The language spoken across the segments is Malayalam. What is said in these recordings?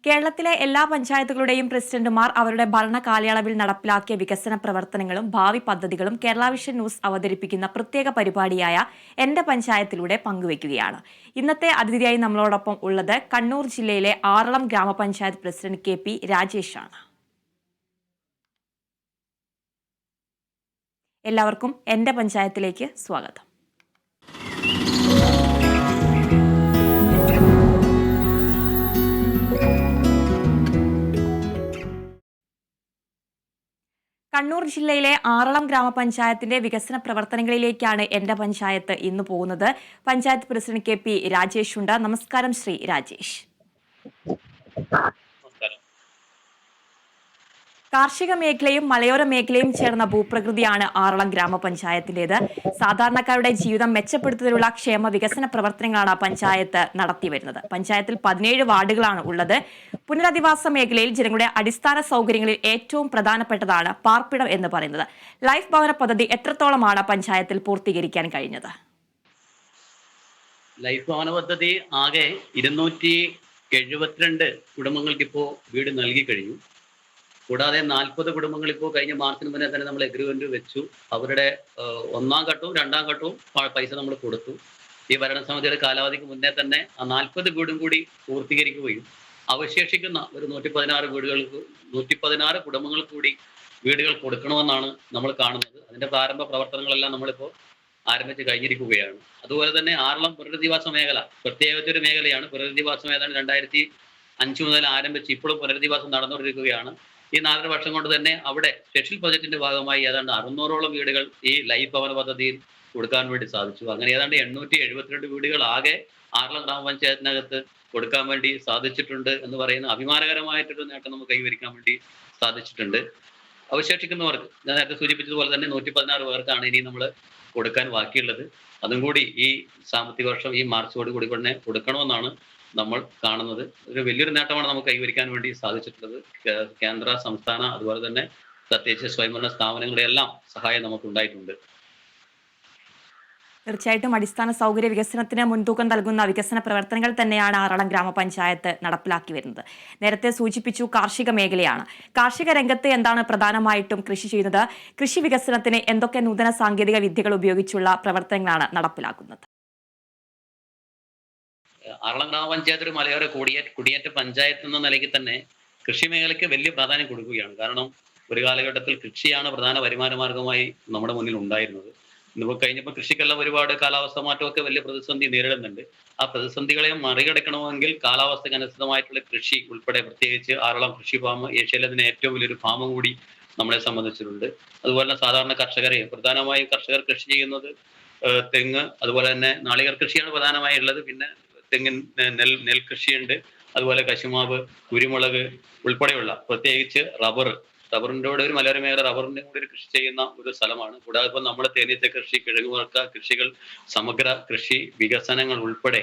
കേരളത്തിലെ എല്ലാ പഞ്ചായത്തുകളുടെയും പ്രസിഡന്റുമാർ അവരുടെ ഭരണ കാലയളവിൽ നടപ്പിലാക്കിയ വികസന പ്രവർത്തനങ്ങളും ഭാവി പദ്ധതികളും കേരള വിഷൻ ന്യൂസ് അവതരിപ്പിക്കുന്ന പ്രത്യേക പരിപാടിയായ എന്റെ പഞ്ചായത്തിലൂടെ പങ്കുവയ്ക്കുകയാണ്. ഇന്നത്തെ അതിഥിയായി നമ്മളോടൊപ്പം ഉള്ളത് കണ്ണൂർ ജില്ലയിലെ ആറളം ഗ്രാമപഞ്ചായത്ത് പ്രസിഡന്റ് KP രാജേഷാണ്. എല്ലാവർക്കും എന്റെ പഞ്ചായത്തിലേക്ക് സ്വാഗതം. കണ്ണൂർ ജില്ലയിലെ ആറളം ഗ്രാമപഞ്ചായത്തിന്റെ വികസന പ്രവർത്തനങ്ങളിലേക്കാണ് എന്റെ പഞ്ചായത്ത് ഇന്ന് പോകുന്നത്. പഞ്ചായത്ത് പ്രസിഡന്റ് KP രാജേഷ് ഉണ്ട്. നമസ്കാരം ശ്രീ രാജേഷ്. കാർഷിക മേഖലയും മലയോര മേഖലയും ചേർന്ന ഭൂപ്രകൃതിയാണ് ആറളം ഗ്രാമപഞ്ചായത്തിന്റേത്. സാധാരണക്കാരുടെ ജീവിതം മെച്ചപ്പെടുത്തുന്നതിനുള്ള ക്ഷേമ വികസന പ്രവർത്തനങ്ങളാണ് പഞ്ചായത്ത് നടത്തിവരുന്നത്. പഞ്ചായത്തിൽ 17 വാർഡുകളാണ് ഉള്ളത്. പുനരധിവാസ മേഖലയിൽ ജനങ്ങളുടെ അടിസ്ഥാന സൗകര്യങ്ങളിൽ ഏറ്റവും പ്രധാനപ്പെട്ടതാണ് പാർപ്പിടം എന്ന് പറയുന്നത്. ലൈഫ് ഭവന പദ്ധതി എത്രത്തോളമാണ് പഞ്ചായത്തിൽ പൂർത്തീകരിക്കാൻ കഴിഞ്ഞത്? ലൈഫ് ഭവന പദ്ധതി ആകെ 272 കുടുംബങ്ങൾക്ക് ഇപ്പോൾ വീട് നൽകി കഴിഞ്ഞു. കൂടാതെ 40 കുടുംബങ്ങൾ ഇപ്പോൾ കഴിഞ്ഞ മാർച്ചിന് മുന്നേ തന്നെ നമ്മൾ എഗ്രിമെന്റ് വെച്ചു. അവരുടെ ഒന്നാം ഘട്ടവും രണ്ടാം ഘട്ടവും പൈസ നമ്മൾ കൊടുത്തു. ഈ ഭരണസമിതിയുടെ കാലാവധിക്ക് മുന്നേ തന്നെ ആ 40 വീടും കൂടി പൂർത്തീകരിക്കുകയും അവശേഷിക്കുന്ന ഒരു 116 കുടുംബങ്ങൾക്ക് കൂടി വീടുകൾ കൊടുക്കണമെന്നാണ് നമ്മൾ കാണുന്നത്. അതിന്റെ പ്രാരംഭ പ്രവർത്തനങ്ങളെല്ലാം നമ്മളിപ്പോൾ ആരംഭിച്ച് കഴിഞ്ഞിരിക്കുകയാണ്. അതുപോലെ തന്നെ ആറളം പുനരധിവാസ മേഖല പ്രത്യേകത്തൊരു മേഖലയാണ്. പുനരധിവാസ മേഖല 2005 മുതൽ ആരംഭിച്ച് ഇപ്പോഴും പുനരധിവാസം നടന്നുകൊണ്ടിരിക്കുകയാണ്. ഈ 4.5 വർഷം കൊണ്ട് തന്നെ അവിടെ സ്പെഷ്യൽ പ്രൊജക്ടിന്റെ ഭാഗമായി ഏതാണ്ട് 600ഓളം വീടുകൾ ഈ ലൈഫ് ഭവന പദ്ധതിയിൽ കൊടുക്കാൻ വേണ്ടി സാധിച്ചു. അങ്ങനെ ഏതാണ്ട് 872 വീടുകൾ ആകെ ആറളം ഗ്രാമപഞ്ചായത്തിനകത്ത് കൊടുക്കാൻ വേണ്ടി സാധിച്ചിട്ടുണ്ട് എന്ന് പറയുന്ന അഭിമാനകരമായിട്ടൊരു നേട്ടം നമുക്ക് കൈവരിക്കാൻ വേണ്ടി സാധിച്ചിട്ടുണ്ട്. അവശേഷിക്കുന്നവർക്ക് ഞാൻ നേരത്തെ സൂചിപ്പിച്ചതുപോലെ തന്നെ 116 പേർക്കാണ് ഇനി നമ്മൾ കൊടുക്കാൻ ബാക്കിയുള്ളത്. അതും കൂടി ഈ സാമ്പത്തിക വർഷം ഈ മാർച്ചോട് കൂടി തന്നെ കൊടുക്കണമെന്നാണ് നമ്മൾ കാണുന്നത്. ഒരു വലിയൊരു നേട്ടമാണ് നമുക്ക് കൈവരിക്കാൻ വേണ്ടി സാധിച്ചിട്ടുള്ളത്. കേന്ദ്ര സംസ്ഥാന അതുപോലെ തന്നെ പ്രത്യേകിച്ച് സ്വയംഭരണ സ്ഥാപനങ്ങളുടെ എല്ലാം സഹായം നമുക്ക് ഉണ്ടായിട്ടുണ്ട്. തീർച്ചയായിട്ടും അടിസ്ഥാന സൗകര്യ വികസനത്തിന് മുൻതൂക്കം നൽകുന്ന വികസന പ്രവർത്തനങ്ങൾ തന്നെയാണ് ആറളം ഗ്രാമപഞ്ചായത്ത് നടപ്പിലാക്കി വരുന്നത്. നേരത്തെ സൂചിപ്പിച്ചു കാർഷിക മേഖലയാണ്. കാർഷിക രംഗത്ത് എന്താണ് പ്രധാനമായിട്ടും കൃഷി ചെയ്യുന്നത്? കൃഷി വികസനത്തിന് എന്തൊക്കെ നൂതന സാങ്കേതിക വിദ്യകൾ ഉപയോഗിച്ചുള്ള പ്രവർത്തനങ്ങളാണ് നടപ്പിലാക്കുന്നത്? ആറളം ഗ്രാമപഞ്ചായത്ത് ഒരു മലയോര കുടിയേറ്റ പഞ്ചായത്ത് എന്ന നിലയ്ക്ക് തന്നെ കൃഷി മേഖലയ്ക്ക് വലിയ പ്രാധാന്യം കൊടുക്കുകയാണ്. കാരണം ഒരു കാലഘട്ടത്തിൽ കൃഷിയാണ് പ്രധാന വരുമാന മാർഗമായി നമ്മുടെ മുന്നിൽ ഉണ്ടായിരുന്നത്. ഇന്നിപ്പോൾ കഴിഞ്ഞപ്പോൾ കൃഷിക്കെല്ലാം ഒരുപാട് കാലാവസ്ഥ മാറ്റമൊക്കെ വലിയ പ്രതിസന്ധി നേരിടുന്നുണ്ട്. ആ പ്രതിസന്ധികളെ മറികടക്കണമെങ്കിൽ കാലാവസ്ഥയ്ക്ക് അനുസൃതമായിട്ടുള്ള കൃഷി ഉൾപ്പെടെ, പ്രത്യേകിച്ച് ആറളം കൃഷി ഫാം ഏഷ്യയിലെ തന്നെ ഏറ്റവും വലിയൊരു ഫാമും കൂടി നമ്മളെ സംബന്ധിച്ചിട്ടുണ്ട്. അതുപോലെ സാധാരണ കർഷകരെ പ്രധാനമായും കർഷകർ കൃഷി ചെയ്യുന്നത് തെങ്ങ്, അതുപോലെ തന്നെ നാളികേര കൃഷിയാണ് പ്രധാനമായി ഉള്ളത്. പിന്നെ തെങ്ങിൻ നെൽകൃഷിയുണ്ട്, അതുപോലെ കശുമാവ്, കുരുമുളക് ഉൾപ്പെടെയുള്ള പ്രത്യേകിച്ച് റബ്ബറിന്റെ കൂടെ ഒരു മലയോര മേഖല റബ്ബറിന്റെ കൂടെ ഒരു കൃഷി ചെയ്യുന്ന ഒരു സ്ഥലമാണ്. കൂടാതെ ഇപ്പോൾ നമ്മുടെ തേനീച്ച കൃഷി, കിഴങ്ങുവർഗ്ഗ കൃഷികൾ, സമഗ്ര കൃഷി വികസനങ്ങൾ ഉൾപ്പെടെ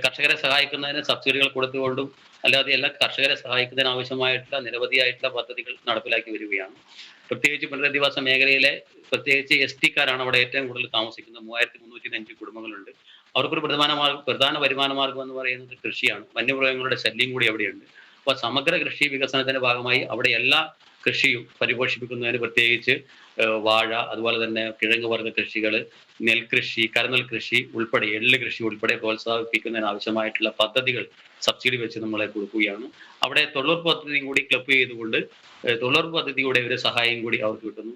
കർഷകരെ സഹായിക്കുന്നതിന് സബ്സിഡികൾ കൊടുത്തുകൊണ്ടും അല്ലാതെ എല്ലാ കർഷകരെ സഹായിക്കുന്നതിന് ആവശ്യമായിട്ടുള്ള നിരവധിയായിട്ടുള്ള പദ്ധതികൾ നടപ്പിലാക്കി വരികയാണ്. പ്രത്യേകിച്ച് പുനരധിവാസ മേഖലയിലെ പ്രത്യേകിച്ച് ST-കാരാണ് അവിടെ ഏറ്റവും കൂടുതൽ താമസിക്കുന്നത്. 3305 കുടുംബങ്ങളുണ്ട്. അവർക്കൊരു പ്രധാന വരുമാന മാർഗം എന്ന് പറയുന്നത് കൃഷിയാണ്. വന്യമൃഗങ്ങളുടെ ശല്യം കൂടി അവിടെയുണ്ട്. അപ്പോൾ സമഗ്ര കൃഷി വികസനത്തിന്റെ ഭാഗമായി അവിടെ എല്ലാ കൃഷിയും പരിപോഷിപ്പിക്കുന്നതിന് പ്രത്യേകിച്ച് വാഴ, അതുപോലെ തന്നെ കിഴങ്ങ് വർഗ്ഗ കൃഷികൾ, നെൽകൃഷി, കരനെൽ കൃഷി ഉൾപ്പെടെ, എള്ള് കൃഷി ഉൾപ്പെടെ പ്രോത്സാഹിപ്പിക്കുന്നതിന് ആവശ്യമായിട്ടുള്ള പദ്ധതികൾ സബ്സിഡി വെച്ച് നമ്മളെ കൊടുക്കുകയാണ്. അവിടെ തൊഴിലുറപ്പ് പദ്ധതിയും കൂടി ക്ലബ് ചെയ്തുകൊണ്ട് തൊഴിലുറപ്പ് പദ്ധതിയുടെ ഒരു സഹായം കൂടി അവർക്ക് കിട്ടുന്നു.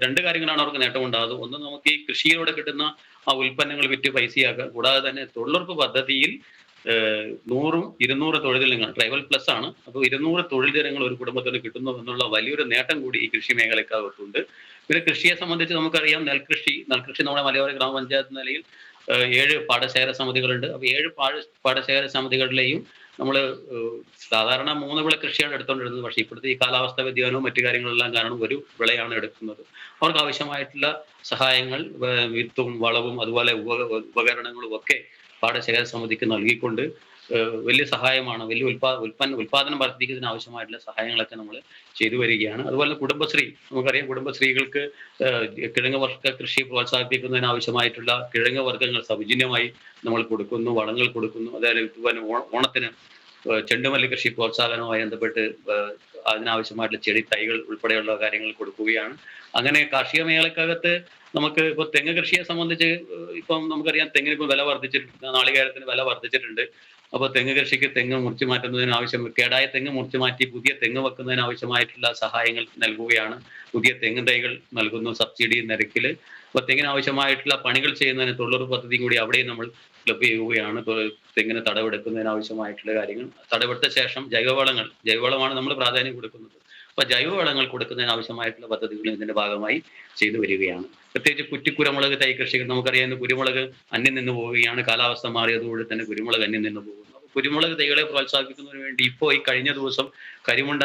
2 കാര്യങ്ങളാണ് അവർക്ക് നേട്ടമുണ്ടാകുന്നത്. ഒന്ന്, നമുക്ക് ഈ കൃഷിയിലൂടെ കിട്ടുന്ന ആ ഉൽപ്പന്നങ്ങൾ വിറ്റ് പൈസയാക്കുക. കൂടാതെ തന്നെ തൊഴിലുറപ്പ് പദ്ധതിയിൽ 100-200 തൊഴിൽ ദിനങ്ങൾ ട്രൈബൽ പ്ലസ് ആണ്. അപ്പോൾ 200 തൊഴിൽ ദിനങ്ങൾ ഒരു കുടുംബത്തിന് കിട്ടുന്നു എന്നുള്ള വലിയൊരു നേട്ടം കൂടി ഈ കൃഷി മേഖലക്കകത്തുണ്ട്. പിന്നെ കൃഷിയെ സംബന്ധിച്ച് നമുക്കറിയാം, നെൽകൃഷി നമ്മുടെ മലയോര ഗ്രാമപഞ്ചായത്ത് നിലയിൽ 7 പാടശേഖര സമിതികളുണ്ട്. അപ്പോൾ 7 പാടശേഖര സമിതികളിലെയും നമ്മൾ സാധാരണ 3 വിള കൃഷിയാണ് എടുത്തുകൊണ്ടിരുന്നത്. പക്ഷേ ഇപ്പോഴത്തെ ഈ കാലാവസ്ഥ വ്യതിയാനവും മറ്റു കാര്യങ്ങളെല്ലാം കാരണം ഒരു വിളയാണ് എടുക്കുന്നത്. അവർക്ക് ആവശ്യമായിട്ടുള്ള സഹായങ്ങൾ, വിത്തും വളവും അതുപോലെ ഉപകരണങ്ങളും ഒക്കെ പാടശേഖര സമിതിക്ക് നൽകിക്കൊണ്ട് വലിയ സഹായമാണ്. വലിയ ഉൽപാദനം വർദ്ധിക്കുന്നതിന് ആവശ്യമായിട്ടുള്ള സഹായങ്ങളൊക്കെ നമ്മൾ ചെയ്തു വരികയാണ്. അതുപോലെ കുടുംബശ്രീ, നമുക്കറിയാം, കുടുംബശ്രീകൾക്ക് കിഴങ്ങ് വർഗ്ഗ കൃഷി പ്രോത്സാഹിപ്പിക്കുന്നതിന് ആവശ്യമായിട്ടുള്ള കിഴങ്ങ് വർഗ്ഗങ്ങൾ സൗജന്യമായി നമ്മൾ കൊടുക്കുന്നു, വളങ്ങൾ കൊടുക്കുന്നു. അതായത് ഓണത്തിന് ചെണ്ടുമല്ലി കൃഷി പ്രോത്സാഹനവുമായി ബന്ധപ്പെട്ട് അതിനാവശ്യമായിട്ടുള്ള ചെടി തൈകൾ ഉൾപ്പെടെയുള്ള കാര്യങ്ങൾ കൊടുക്കുകയാണ്. അങ്ങനെ കാർഷിക മേഖലക്കകത്ത് നമുക്ക് ഇപ്പൊ തെങ്ങ് കൃഷിയെ സംബന്ധിച്ച് ഇപ്പം നമുക്കറിയാം, തെങ്ങിന് ഇപ്പൊ വില വർദ്ധിച്ചിട്ടുണ്ട്, നാളികേരത്തിന് വില വർദ്ധിച്ചിട്ടുണ്ട്. അപ്പൊ തെങ്ങ് കൃഷിക്ക് തെങ്ങ് മുറിച്ചു മാറ്റുന്നതിന് ആവശ്യം, കേടായ തെങ്ങ് മുറിച്ചു മാറ്റി പുതിയ തെങ്ങ് വെക്കുന്നതിന് ആവശ്യമായിട്ടുള്ള സഹായങ്ങൾ നൽകുകയാണ്. പുതിയ തെങ്ങ് തൈകൾ നൽകുന്നു സബ്സിഡി നിരക്കിൽ. അപ്പൊ തെങ്ങിന് ആവശ്യമായിട്ടുള്ള പണികൾ ചെയ്യുന്നതിന് തൊഴിലുറപ്പ് പദ്ധതി കൂടി അവിടെയും നമ്മൾ ക്ലബ് ചെയ്യുകയാണ്. തെങ്ങിന് തടവെടുക്കുന്നതിന് ആവശ്യമായിട്ടുള്ള കാര്യങ്ങൾ, തടവെടുത്ത ശേഷം ജൈവവളമാണ് നമ്മൾ പ്രാധാന്യം കൊടുക്കുന്നത്. അപ്പൊ ജൈവവളങ്ങൾ കൊടുക്കുന്നതിന് ആവശ്യമായിട്ടുള്ള പദ്ധതികൾ ഇതിന്റെ ഭാഗമായി ചെയ്തു വരികയാണ്. പ്രത്യേകിച്ച് കുറ്റിക്കുരുമുളക് തൈ കൃഷികൾ, നമുക്കറിയാം കുരുമുളക് അന്യം നിന്ന് പോവുകയാണ്. കാലാവസ്ഥ മാറിയതോടെ തന്നെ കുരുമുളക് അന്യം നിന്ന് പോകുന്നു. കുരുമുളക് തൈകളെ പ്രോത്സാഹിപ്പിക്കുന്നതിന് വേണ്ടി ഇപ്പോൾ ഈ കഴിഞ്ഞ ദിവസം കരിമുണ്ട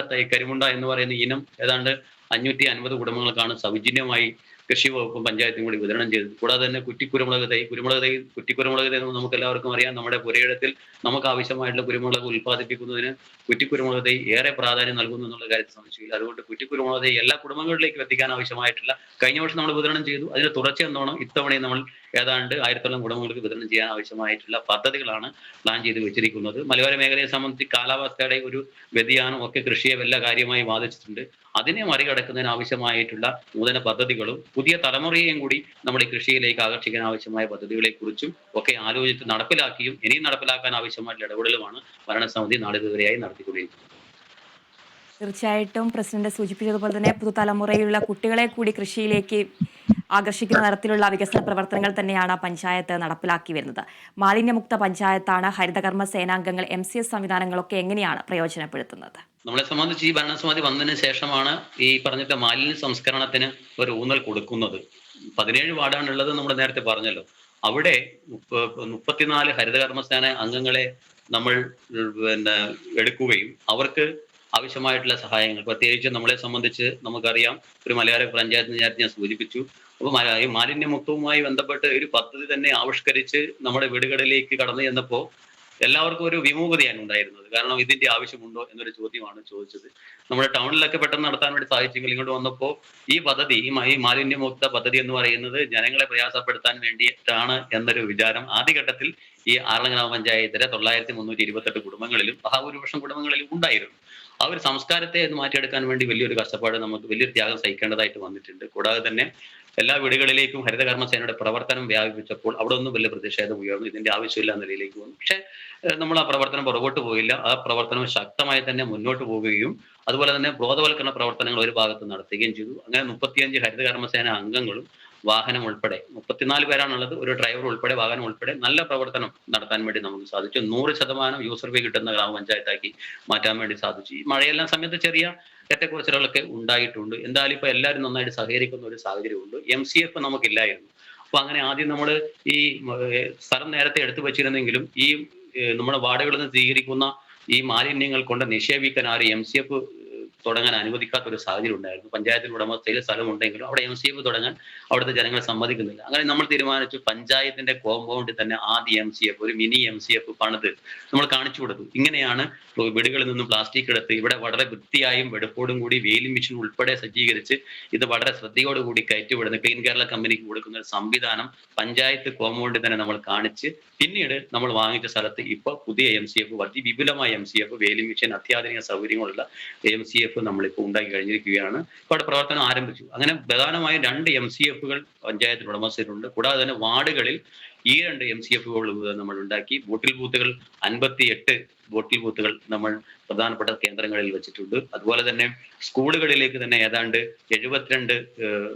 എന്ന് പറയുന്ന ഇനം ഏതാണ്ട് 550 കുടുംബങ്ങൾക്കാണ് സൗജന്യമായി കൃഷി വകുപ്പും പഞ്ചായത്തും കൂടി വിതരണം ചെയ്തത്. കൂടാതെ തന്നെ കുറ്റിക്കുരുമുളക് തൈ നമുക്ക് എല്ലാവർക്കും അറിയാം, നമ്മുടെ പുരയിടത്തിൽ നമുക്ക് ആവശ്യമായിട്ടുള്ള കുരുമുളക് ഉൽപ്പാദിപ്പിക്കുന്നതിന് കുറ്റിക്കുരുമുളക് തൈ ഏറെ പ്രാധാന്യം നൽകുന്നു എന്നുള്ള കാര്യത്തിൽ സംശയമില്ല. അതുകൊണ്ട് കുറ്റിക്കുരുമുളക് തൈ എല്ലാ കുടുംബങ്ങളിലേക്കും എത്തിക്കാൻ ആവശ്യമായിട്ടുള്ള, കഴിഞ്ഞ വർഷം നമ്മൾ വിതരണം ചെയ്തു, അതിന് തുടർച്ച എന്നോണം ഇത്തവണയും നമ്മൾ ഏതാണ്ട് 1000 കുടുംബങ്ങൾക്ക് വിതരണം ചെയ്യാൻ ആവശ്യമായിട്ടുള്ള പദ്ധതികളാണ് പ്ലാൻ ചെയ്ത് വെച്ചിരിക്കുന്നത്. മലയോര മേഖലയെ സംബന്ധിച്ച് കാലാവസ്ഥയുടെ ഒരു വ്യതിയാനം ഒക്കെ കൃഷിയെ വല്ല കാര്യമായി ബാധിച്ചിട്ടുണ്ട്. അതിനെ മറികടക്കുന്നതിന് ആവശ്യമായിട്ടുള്ള നൂതന പദ്ധതികളും പുതിയ തലമുറയെയും കൂടി നമ്മുടെ കൃഷിയിലേക്ക് ആകർഷിക്കാൻ ആവശ്യമായ പദ്ധതികളെ കുറിച്ചും ഒക്കെ ആലോചിച്ച് നടപ്പിലാക്കിയും ഇനിയും നടപ്പിലാക്കാൻ ആവശ്യമായിട്ടുള്ള ഇടപെടലുമാണ് ഭരണസമിതി നാളിതുവരെയായി നടത്തിക്കൊണ്ടിരിക്കുന്നത്. തീർച്ചയായിട്ടും പ്രസിഡന്റ് സൂചിപ്പിച്ചതുപോലെ തന്നെ പുതുതലമുറയിലുള്ള കുട്ടികളെ കൂടി കൃഷിയിലേക്ക് ആകർഷിക്കുന്ന തരത്തിലുള്ള വികസന പ്രവർത്തനങ്ങൾ തന്നെയാണ് പഞ്ചായത്ത് നടപ്പിലാക്കി വരുന്നത്. മാലിന്യമുക്ത പഞ്ചായത്താണ്. ഹരിതകർമ്മ സേനാംഗങ്ങൾ, MCS സംവിധാനങ്ങളൊക്കെ എങ്ങനെയാണ് പ്രയോജനപ്പെടുത്തുന്നത്? നമ്മളെ സംബന്ധിച്ച് ഈ ഭരണസമിതി വന്നതിന് ശേഷമാണ് ഈ പറഞ്ഞിട്ട് മാലിന്യ സംസ്കരണത്തിന് ഒരു ഊന്നൽ കൊടുക്കുന്നത്. 17 വാർഡാണുള്ളത്, നമ്മൾ നേരത്തെ പറഞ്ഞല്ലോ. അവിടെ 34 ഹരിതകർമ്മസേന അംഗങ്ങളെ നമ്മൾ എടുക്കുകയും അവർക്ക് ആവശ്യമായിട്ടുള്ള സഹായങ്ങൾ, പ്രത്യേകിച്ച് നമ്മളെ സംബന്ധിച്ച് നമുക്കറിയാം, ഒരു മലയോര പഞ്ചായത്ത് നേരത്തെ ഞാൻ സൂചിപ്പിച്ചു. അപ്പൊ ഈ മാലിന്യമുക്തവുമായി ബന്ധപ്പെട്ട് ഒരു പദ്ധതി തന്നെ ആവിഷ്കരിച്ച് നമ്മുടെ വീടുകളിലേക്ക് കടന്നു ചെന്നപ്പോൾ എല്ലാവർക്കും ഒരു വിമുഖതയാണ് ഉണ്ടായിരുന്നത്. കാരണം ഇതിന്റെ ആവശ്യമുണ്ടോ എന്നൊരു ചോദ്യമാണ് ചോദിച്ചത്. നമ്മുടെ ടൗണിലൊക്കെ പെട്ടെന്ന് നടത്താൻ വേണ്ടി സാധിച്ചെങ്കിൽ ഇങ്ങോട്ട് വന്നപ്പോൾ ഈ പദ്ധതി, ഈ മാലിന്യമുക്ത പദ്ധതി എന്ന് പറയുന്നത് ജനങ്ങളെ പ്രയാസപ്പെടുത്താൻ വേണ്ടിയിട്ടാണ് എന്നൊരു വിചാരം ആദ്യഘട്ടത്തിൽ ഈ ആറളം ഗ്രാമപഞ്ചായത്തിലെ 9328 കുടുംബങ്ങളിലും മഹാഭൂരിപക്ഷം കുടുംബങ്ങളിലും ഉണ്ടായിരുന്നു. ആ ഒരു സംസ്കാരത്തെ മാറ്റിയെടുക്കാൻ വേണ്ടി വലിയൊരു കഷ്ടപ്പാട്, നമുക്ക് വലിയൊരു ത്യാഗം സഹിക്കേണ്ടതായിട്ട് വന്നിട്ടുണ്ട്. കൂടാതെ തന്നെ എല്ലാ വീടുകളിലേക്കും ഹരിതകർമ്മസേനയുടെ പ്രവർത്തനം വ്യാപിപ്പിച്ചപ്പോൾ അവിടെ ഒന്നും വലിയ പ്രതിഷേധം ഉയർന്നു, ഇതിന്റെ ആവശ്യമില്ല എന്ന നിലയിലേക്ക് വന്നു. പക്ഷെ നമ്മൾ ആ പ്രവർത്തനം പുറകോട്ട് പോയില്ല. ആ പ്രവർത്തനം ശക്തമായി തന്നെ മുന്നോട്ട് പോവുകയും അതുപോലെ തന്നെ ബോധവൽക്കരണ പ്രവർത്തനങ്ങൾ ഒരു ഭാഗത്ത് നടത്തുകയും ചെയ്തു. അങ്ങനെ 35 ഹരിതകർമ്മസേന അംഗങ്ങളും വാഹനം ഉൾപ്പെടെ 34 പേരാണുള്ളത്, ഒരു ഡ്രൈവർ ഉൾപ്പെടെ വാഹനം ഉൾപ്പെടെ നല്ല പ്രവർത്തനം നടത്താൻ വേണ്ടി നമുക്ക് സാധിച്ചു. 100% യൂസർ ഫീ കിട്ടുന്ന ഗ്രാമപഞ്ചായത്താക്കി മാറ്റാൻ വേണ്ടി സാധിച്ചു. ഈ മഴയെല്ലാം സമയത്ത് ചെറിയ ഏറ്റക്കുറച്ചിലുകളൊക്കെ ഉണ്ടായിട്ടുണ്ട്. എന്തായാലും ഇപ്പൊ എല്ലാവരും നന്നായിട്ട് സഹകരിക്കുന്ന ഒരു സാഹചര്യമുണ്ട്. MCF നമുക്കില്ലായിരുന്നു. അപ്പൊ അങ്ങനെ ആദ്യം നമ്മൾ ഈ സ്ഥലം നേരത്തെ എടുത്തു വെച്ചിരുന്നെങ്കിലും ഈ നമ്മുടെ വാർഡുകളിൽ നിന്ന് സ്വീകരിക്കുന്ന ഈ മാലിന്യങ്ങൾ കൊണ്ട് നിക്ഷേപിക്കാൻ ആരും MCF തുടങ്ങാൻ അനുവദിക്കാത്ത ഒരു സാഹചര്യം ഉണ്ടായിരുന്നു. പഞ്ചായത്തിന്റെ ഉടമസ്ഥയിൽ സ്ഥലമുണ്ടെങ്കിലും അവിടെ MCF തുടങ്ങാൻ അവിടുത്തെ ജനങ്ങൾ സമ്മതിക്കുന്നില്ല. അങ്ങനെ നമ്മൾ തീരുമാനിച്ചു, പഞ്ചായത്തിന്റെ കോമ്പൗണ്ടിൽ തന്നെ ആദ്യ MCF, ഒരു മിനി MCF പണിത് നമ്മൾ കാണിച്ചു കൊടുത്തു. ഇങ്ങനെയാണ് വീടുകളിൽ നിന്നും പ്ലാസ്റ്റിക് എടുത്ത് ഇവിടെ വളരെ വൃത്തിയായും വെടുപ്പോടും കൂടി വെയിലിംഗ് മെഷീൻ ഉൾപ്പെടെ സജ്ജീകരിച്ച് ഇത് വളരെ ശ്രദ്ധയോടുകൂടി കയറ്റിവിടുന്ന ക്ലീൻ കേരള കമ്പനിക്ക് കൊടുക്കുന്ന ഒരു സംവിധാനം പഞ്ചായത്ത് കോമ്പൗണ്ടിൽ തന്നെ നമ്മൾ കാണിച്ച്, പിന്നീട് നമ്മൾ വാങ്ങിച്ച സ്ഥലത്ത് ഇപ്പൊ പുതിയ MCF, അതിവിപുലമായ MCF, വെയിലിംഗ് മെഷീൻ, അത്യാധുനിക സൗകര്യങ്ങളുള്ള MCF നമ്മളിപ്പോൾ ഉണ്ടാക്കി കഴിഞ്ഞിരിക്കുകയാണ്. ഇപ്പോൾ അവിടെ പ്രവർത്തനം ആരംഭിച്ചു. അങ്ങനെ പ്രധാനമായും 2 MCFകൾ പഞ്ചായത്തിന് ഉടമസ്ഥയിലുണ്ട്. കൂടാതെ തന്നെ വാർഡുകളിൽ ഈ 2 MCFകൾ നമ്മൾ ഉണ്ടാക്കി. ബോട്ടിൽ ബൂത്തുകൾ 58 ബോട്ടിൽ ബൂത്തുകൾ നമ്മൾ പ്രധാനപ്പെട്ട കേന്ദ്രങ്ങളിൽ വെച്ചിട്ടുണ്ട്. അതുപോലെ തന്നെ സ്കൂളുകളിലേക്ക് തന്നെ ഏതാണ്ട് 72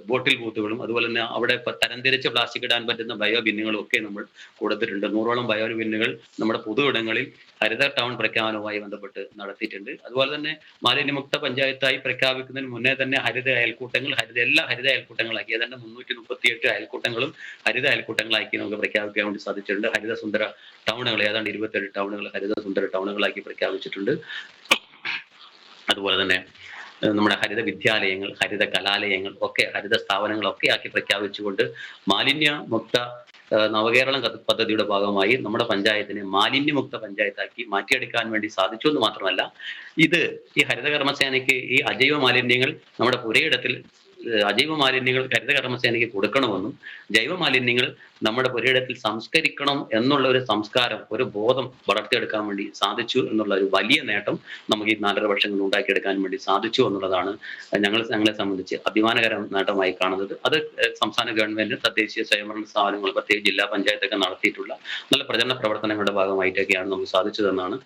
ബോട്ടിൽ ബൂത്തുകളും അതുപോലെ തന്നെ അവിടെ തരംതിരിച്ച് പ്ലാസ്റ്റിക് ഇടാൻ പറ്റുന്ന ബയോ ബിന്നുകളും ഒക്കെ നമ്മൾ കൊടുത്തിട്ടുണ്ട്. 100ഓളം ബയോ ബിന്നുകൾ നമ്മുടെ പൊതു ഇടങ്ങളിൽ ഹരിത ടൗൺ പ്രഖ്യാപനവുമായി ബന്ധപ്പെട്ട് നടത്തിയിട്ടുണ്ട്. അതുപോലെ തന്നെ മാലിന്യമുക്ത പഞ്ചായത്തായി പ്രഖ്യാപിക്കുന്നതിന് മുന്നേ തന്നെ ഹരിത അയൽക്കൂട്ടങ്ങൾ, എല്ലാ ഹരിത അയൽക്കൂട്ടങ്ങളാക്കി ഏതാണ്ട് 338 അയൽക്കൂട്ടങ്ങളും ഹരിത അയൽക്കൂട്ടങ്ങളാക്കി നമുക്ക് പ്രഖ്യാപിക്കാൻ വേണ്ടി സാധിച്ചിട്ടുണ്ട്. ഹരിത സുന്ദര ടൗണുകൾ ഏതാണ്ട് 27 ടൗണുകൾ ഹരിത സുന്ദര ടൗണുകളാക്കി പ്രഖ്യാപിച്ചിട്ടുണ്ട്. അതുപോലെ തന്നെ നമ്മുടെ ഹരിത വിദ്യാലയങ്ങൾ, ഹരിത കലാലയങ്ങൾ ഒക്കെ ഹരിത സ്ഥാപനങ്ങളൊക്കെ ആക്കി പ്രഖ്യാപിച്ചുകൊണ്ട് മാലിന്യമുക്ത നവകേരളം പദ്ധതിയുടെ ഭാഗമായി നമ്മുടെ പഞ്ചായത്തിനെ മാലിന്യമുക്ത പഞ്ചായത്താക്കി മാറ്റിയെടുക്കാൻ വേണ്ടി സാധിച്ചു എന്ന് മാത്രമല്ല, ഇത് ഈ ഹരിതകർമ്മസേനയ്ക്ക് ഈ അജൈവ മാലിന്യങ്ങൾ നമ്മുടെ പുരയിടത്തിൽ അജൈവ മാലിന്യങ്ങൾ ഹരിത കർമ്മസേനയ്ക്ക് കൊടുക്കണമെന്നും ജൈവ മാലിന്യങ്ങൾ നമ്മുടെ പുരയിടത്തിൽ സംസ്കരിക്കണം എന്നുള്ള ഒരു സംസ്കാരം, ഒരു ബോധം വളർത്തിയെടുക്കാൻ വേണ്ടി സാധിച്ചു എന്നുള്ള ഒരു വലിയ നേട്ടം നമുക്ക് ഈ 4.5 വർഷം കൊണ്ട് ഉണ്ടാക്കിയെടുക്കാൻ വേണ്ടി സാധിച്ചു എന്നുള്ളതാണ് ഞങ്ങളെ സംബന്ധിച്ച് അഭിമാനകര നേട്ടമായി കാണുന്നത്. അത് സംസ്ഥാന ഗവൺമെന്റ്, തദ്ദേശീയ സ്വയംഭരണ സ്ഥാപനങ്ങൾ, പ്രത്യേകിച്ച് ജില്ലാ പഞ്ചായത്തൊക്കെ നടത്തിയിട്ടുള്ള നല്ല പ്രചരണ പ്രവർത്തനങ്ങളുടെ ഭാഗമായിട്ടൊക്കെയാണ് നമുക്ക് സാധിച്ചതെന്നാണ്